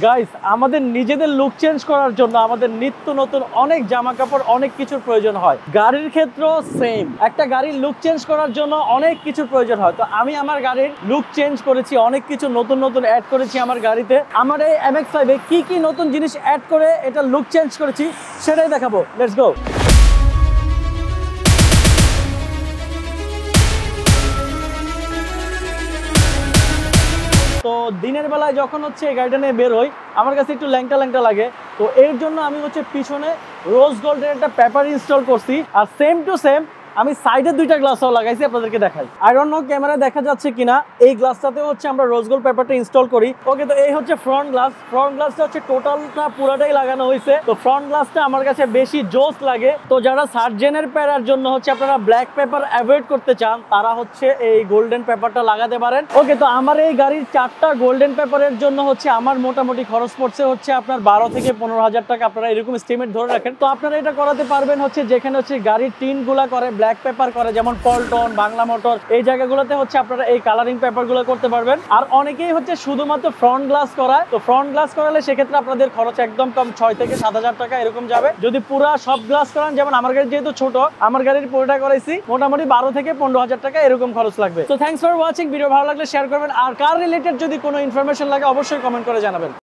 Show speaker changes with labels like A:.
A: Guys, আমাদের নিজেদের look change করার জন্য আমাদের নিত্য নতুন অনেক জামা কাপড়, অনেক কিছুর প্রয়োজন হয়। গাড়ির ক্ষেত্রেও সেম, একটা গাড়ির লুক চেঞ্জ করার জন্য অনেক কিছুর প্রয়োজন হয়। তো আমি আমার গাড়ির লুক চেঞ্জ করেছি, অনেক কিছু নতুন নতুন অ্যাড করেছি আমার গাড়িতে। আমার এই MX-5 এ কি কি নতুন জিনিস অ্যাড করে এটা লুক চেঞ্জ করেছি সেটাই দেখাবো। Let's go. তো দিনের বেলায় যখন হচ্ছে এই গাড়িটা নিয়ে বের হই, আমার কাছে একটু ল্যাংটা ল্যাংটা লাগে। তো এর জন্য আমি হচ্ছে পিছনে রোজ গোল্ডের একটা পেপার ইনস্টল করছি, আর সেম টু সেম আমি সাইডে দুইটা গ্লাসও লাগাইছি, আপনাদেরকে দেখাই। আই ডোন্ট নো ক্যামেরায় দেখা যাচ্ছে কিনা, এই গ্লাসটাতেও হচ্ছে আমরা রোজ গোল্ড পেপারটা ইনস্টল করি। ওকে, তো এই হচ্ছে ফ্রন্ট গ্লাস। ফ্রন্ট গ্লাসটা হচ্ছে টোটালটা পুরাটাই লাগানো হয়েছে। তো ফ্রন্ট গ্লাসটা আমার কাছে বেশি জোস লাগে। তো যারা সার্জেনের প্যারার জন্য হচ্ছে আপনারা ব্ল্যাক পেপার অ্যাভয়েড করতে চান, তারা হচ্ছে এই গোল্ডেন পেপারটা লাগাতে পারেন। ওকে, তো আমার এই গাড়ির 4টা গোল্ডেন পেপারের জন্য হচ্ছে আমার মোটামুটি খরচ পড়ছে হচ্ছে আপনার 12 থেকে 15,000 টাকা। আপনারা এরকম এস্টিমেট ধরে রাখেন। তো আপনারা এটা করাতে পারবেন হচ্ছে যেখানে হচ্ছে গাড়ির টিনগুলা করে ব্ল্যাক পেপার করে, যেমন পল্টন, বাংলা মোটর, এই জায়গাগুলোতে হচ্ছে আপনারা এই কালারিং পেপারগুলো করতে পারবেন। আর অনেকেই হচ্ছে শুধুমাত্র ফ্রন্ট গ্লাস করায়। তো ফ্রন্ট গ্লাস করালে সেক্ষেত্রে আপনাদের খরচ একদম কম, 6 থেকে 7,000 টাকা এরকম যাবে। যদি পুরা সব গ্লাস করান, যেমন আমার গাড়ি যেহেতু ছোট, আমার গাড়ির পুরোটা করাইছি, মোটামুটি 12 থেকে 15,000 টাকা এরকম খরচ লাগবে। তো থ্যাংকস ফর ওয়াচিং। ভিডিও ভালো লাগলে শেয়ার করবেন, আর কার রিলেটেড যদি কোনো ইনফরমেশন লাগে অবশ্যই কমেন্ট করে জানাবেন।